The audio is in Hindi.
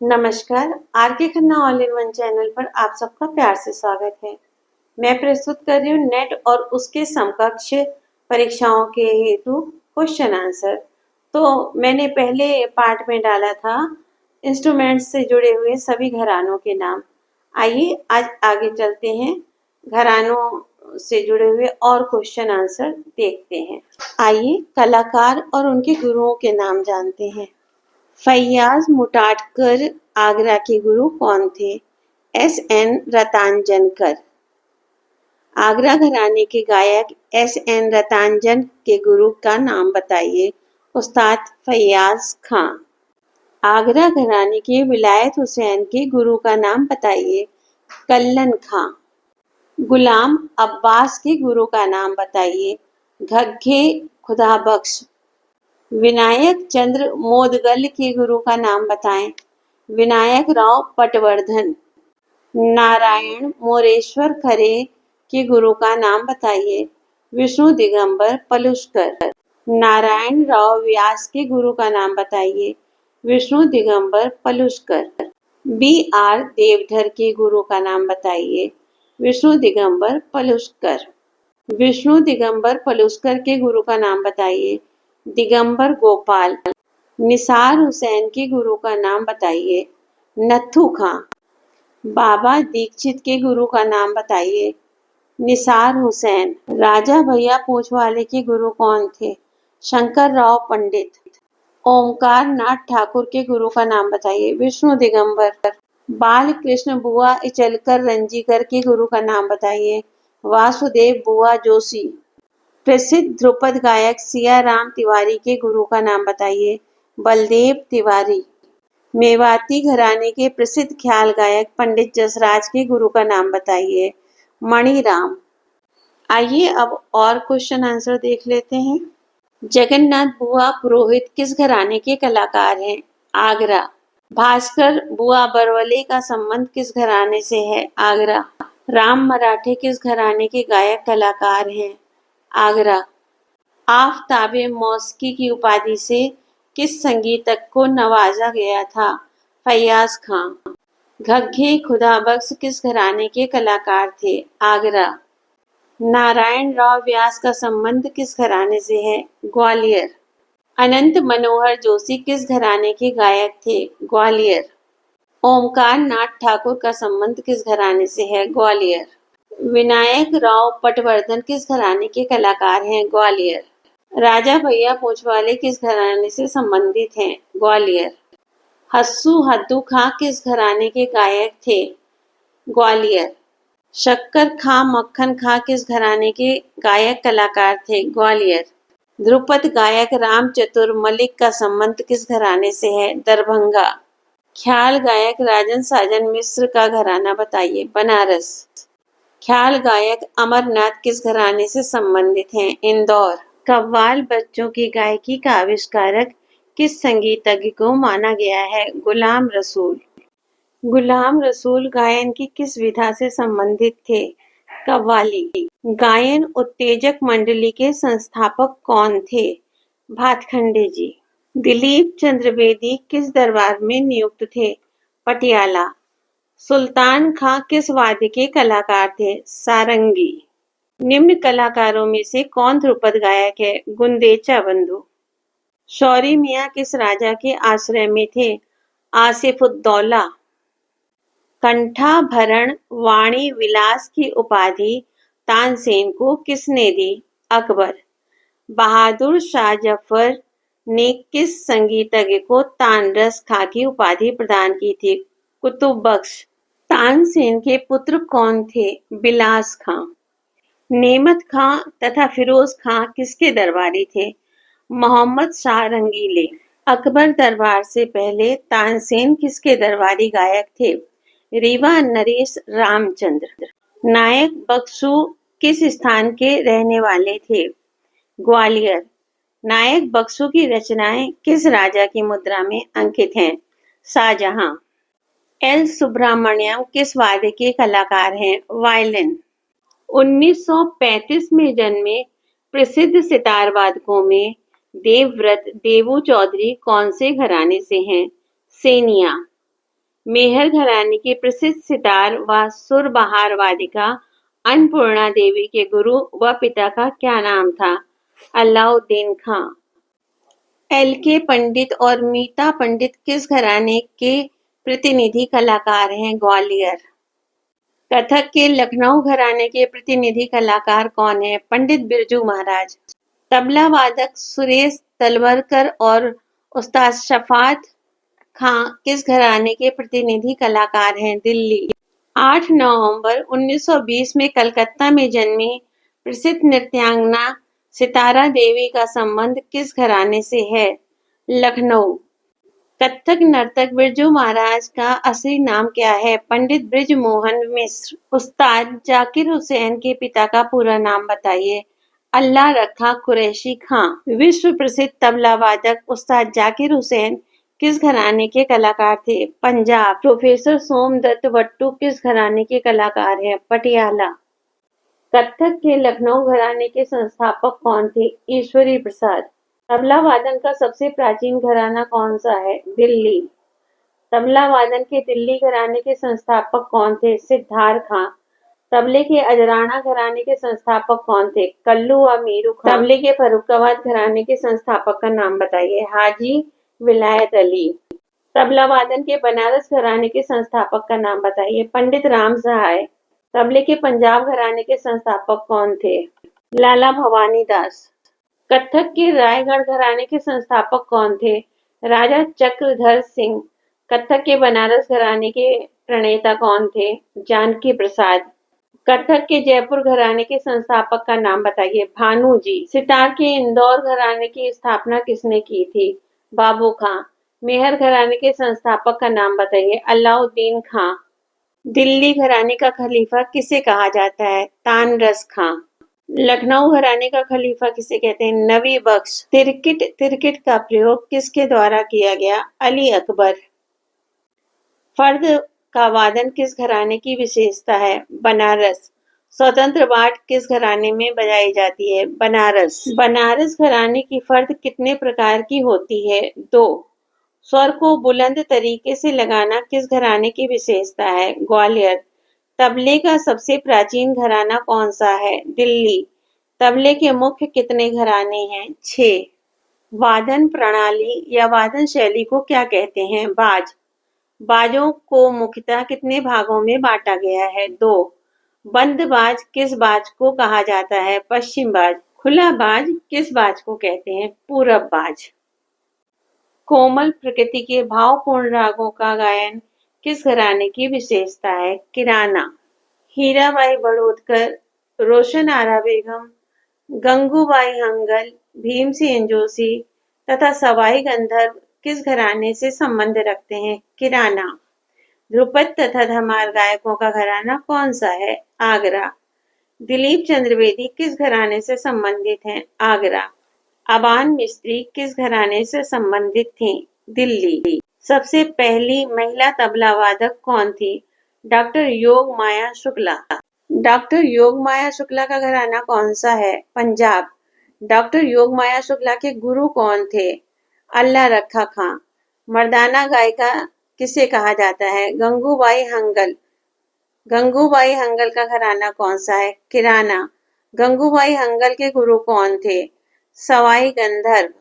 नमस्कार, आर के Khanna all in one channel पर आप सबका प्यार से स्वागत है। मैं प्रस्तुत कर रही हूँ नेट और उसके समकक्ष परीक्षाओं के हेतु क्वेश्चन आंसर। तो मैंने पहले पार्ट में डाला था इंस्ट्रूमेंट से जुड़े हुए सभी घरानों के नाम। आइए आज आगे चलते हैं, घरानों से जुड़े हुए और क्वेश्चन आंसर देखते हैं। आइए कलाकार और उनके गुरुओं के नाम जानते हैं। फैयाज मुटाटकर आगरा के गुरु कौन थे? S.N. रतांजनकर। आगरा घराने के गायक S.N. रतांजन के गुरु का नाम बताइए। उस्ताद फैयाज खां। आगरा घराने के विलायत हुसैन के गुरु का नाम बताइए। कल्लन खां। गुलाम अब्बास के गुरु का नाम बताइए। घग्घे खुदाबख्श। विनायक चंद्र मोदगल के गुरु का नाम बताएं। विनायक राव पटवर्धन। नारायण मोरेश्वर खरे के गुरु का नाम बताइए। विष्णु दिगंबर पलुस्कर। नारायण राव व्यास के गुरु का नाम बताइए। विष्णु दिगंबर पलुस्कर। B.R. देवधर के गुरु का नाम बताइए। विष्णु दिगंबर पलुस्कर। विष्णु दिगंबर पलुस्कर के गुरु का नाम बताइए। दिगंबर गोपाल। निसार हुसैन के गुरु का नाम बताइए। नत्थू खां। बाबा दीक्षित के गुरु का नाम बताइए। निसार हुसैन। राजा भैया पूछवाले के गुरु कौन थे? शंकर राव पंडित। ओमकार नाथ ठाकुर के गुरु का नाम बताइए। विष्णु दिगंबर। बाल कृष्ण बुआ इचलकर रंजीकर के गुरु का नाम बताइए। वासुदेव बुआ जोशी। प्रसिद्ध ध्रुपद गायक सियाराम तिवारी के गुरु का नाम बताइए। बलदेव तिवारी। मेवाती घराने के प्रसिद्ध ख्याल गायक पंडित जसराज के गुरु का नाम बताइए। मणिराम। आइए अब और क्वेश्चन आंसर देख लेते हैं। जगन्नाथ बुआ पुरोहित किस घराने के कलाकार हैं? आगरा। भास्कर बुआ बरवले का संबंध किस घराने से है? आगरा। राम मराठे किस घराने के गायक कलाकार हैं? आगरा। आफताबे मौसिकी की उपाधि से किस संगीतज्ञ को नवाजा गया था? फैयाज खां। घग्घे खुदाबख्श किस घराने के कलाकार थे? आगरा। नारायण राव व्यास का संबंध किस घराने से है? ग्वालियर। अनंत मनोहर जोशी किस घराने के गायक थे? ग्वालियर। ओमकार नाथ ठाकुर का संबंध किस घराने से है? ग्वालियर। विनायक राव पटवर्धन किस घराने के कलाकार हैं? ग्वालियर। राजा भैया पूछवाले किस घराने से संबंधित हैं? ग्वालियर। हस्सू हद्दू खां किस घराने के गायक थे? ग्वालियर। शक्कर खां मक्खन खां किस घराने के गायक कलाकार थे? ग्वालियर। ध्रुपद गायक राम चतुर मलिक का संबंध किस घराने से है? दरभंगा। ख्याल गायक राजन साजन मिश्र का घराना बताइए। बनारस। ख्याल गायक अमरनाथ किस घराने से संबंधित हैं? इंदौर। कव्वाल बच्चों की गायकी का आविष्कारक किस संगीतज्ञ को माना गया है? गुलाम रसूल। गुलाम रसूल गायन की किस विधा से संबंधित थे? कव्वाली। गायन उत्तेजक मंडली के संस्थापक कौन थे? भातखंडे जी। दिलीप चंद्र बेदी किस दरबार में नियुक्त थे? पटियाला। सुल्तान खां किस वाद्य के कलाकार थे? सारंगी। निम्न कलाकारों में से कौन ध्रुपद गायक है? गुंदेचा बंधु। शौरी मियां किस राजा के आश्रय में थे? आसिफुद्दौला। कंठाभरण वाणी विलास की उपाधि तानसेन को किसने दी? अकबर। बहादुर शाह जफर ने किस संगीतज्ञ को तानरस खां की उपाधि प्रदान की थी? कुतुब बख्श। तानसेन के पुत्र कौन थे? बिलास खां। नेमत खां तथा फिरोज खां किसके दरबारी थे? मोहम्मद शाह रंगीले। अकबर दरबार से पहले तानसेन किसके दरबारी गायक थे? रीवा नरेश रामचंद्र। नायक बख्शू किस स्थान के रहने वाले थे? ग्वालियर। नायक बख्शू की रचनाएं किस राजा की मुद्रा में अंकित हैं? शाहजहां। एल सुब्रमण्यम किस वाद्य के कलाकार हैं? वायलिन। 1935 में जन्मे प्रसिद्ध सितार वादकों में देवव्रत देवू चौधरी कौन से घराने से हैं? सेनिया। मेहर घराने की प्रसिद्ध सितार व सुरबहार वादिका अन्नपूर्णा देवी के गुरु व पिता का क्या नाम था? अलाउद्दीन खां। एल के पंडित और मीता पंडित किस घराने के प्रतिनिधि कलाकार हैं? ग्वालियर। कथक के लखनऊ घराने के प्रतिनिधि कलाकार कौन है? पंडित बिरजू महाराज। तबला वादक सुरेश तलवरकर और उस्ताद शफात खां किस घराने के प्रतिनिधि कलाकार हैं? दिल्ली। 8 नवंबर 1920 में कलकत्ता में जन्मी प्रसिद्ध नृत्यांगना सितारा देवी का संबंध किस घराने से है? लखनऊ। कथक नर्तक बिरजू महाराज का असली नाम क्या है? पंडित बृज मोहन मिश्र। उस्ताद जाकिर हुसैन के पिता का पूरा नाम बताइए। अल्लाह रखा कुरैशी खां। विश्व प्रसिद्ध तबला वादक उस्ताद जाकिर हुसैन किस घराने के कलाकार थे? पंजाब। प्रोफेसर सोमदत्त वट्टू किस घराने के कलाकार हैं? पटियाला। कथक के लखनऊ घराने के संस्थापक कौन थे? ईश्वरी प्रसाद। तबला वादन का सबसे प्राचीन घराना कौन सा है? दिल्ली। तबला वादन के दिल्ली घराने के संस्थापक कौन थे? सिद्धार्थ खां। तबले के अजराना घराने के संस्थापक कौन थे? कल्लू व मीरू खां। तबले के फर्रुखाबाद घराने के संस्थापक का नाम बताइए। हाजी विलायत अली। तबला वादन के बनारस घराने के संस्थापक का नाम बताइए। पंडित राम सहाय। तबले के पंजाब घराने के संस्थापक कौन थे? लाला भवानी दास। कथक के रायगढ़ घराने के संस्थापक कौन थे? राजा चक्रधर सिंह। कथक के बनारस घराने के प्रणेता कौन थे? जानकी प्रसाद। कथक के जयपुर घराने के संस्थापक का नाम बताइए। भानु जी। सितार के इंदौर घराने की स्थापना किसने की थी? बाबू खां। मेहर घराने के संस्थापक का नाम बताइए। अलाउद्दीन खां। दिल्ली घराने का खलीफा किसे कहा जाता है? तानरस खां। लखनऊ घराने का खलीफा किसे कहते हैं? नबी बख्श। तिरकिट तिरकिट का प्रयोग किसके द्वारा किया गया? अली अकबर। फर्द का वादन किस घराने की विशेषता है? बनारस। स्वतंत्र बाट किस घराने में बजाई जाती है? बनारस। बनारस घराने की फर्द कितने प्रकार की होती है? 2। स्वर को बुलंद तरीके से लगाना किस घराने की विशेषता है? ग्वालियर। तबले का सबसे प्राचीन घराना कौन सा है? दिल्ली। तबले के मुख्य कितने घराने हैं? 6। वादन प्रणाली या वादन शैली को क्या कहते हैं? बाज। बाजों को मुख्यतः कितने भागों में बांटा गया है? 2। बंद बाज किस बाज को कहा जाता है? पश्चिम बाज। खुला बाज किस बाज को कहते हैं? पूरब बाज। कोमल प्रकृति के भावपूर्ण रागों का गायन किस घराने की विशेषता है? किराना। हीराबाई बड़ौदकर, रोशन आरा बेगम, गंगूबाई हंगल, भीमसेन जोशी तथा सवाई गंधर्व किस घराने से संबंध रखते हैं? किराना। ध्रुपद तथा धमार गायकों का घराना कौन सा है? आगरा। दिलीप चंद्र बेदी किस घराने से संबंधित हैं? आगरा। अबान मिस्त्री किस घराने से संबंधित थीं? दिल्ली। सबसे पहली महिला तबला वादक कौन थी? डॉक्टर योग माया शुक्ला। डॉक्टर योग माया शुक्ला का घराना कौन सा है? पंजाब। डॉक्टर योग माया शुक्ला के गुरु कौन थे? अल्लाह रखा खां। मर्दाना गायिका किसे कहा जाता है? गंगूबाई हंगल। गंगूबाई हंगल का घराना कौन सा है? किराना। गंगूबाई हंगल के गुरु कौन थे? सवाई गंधर्व।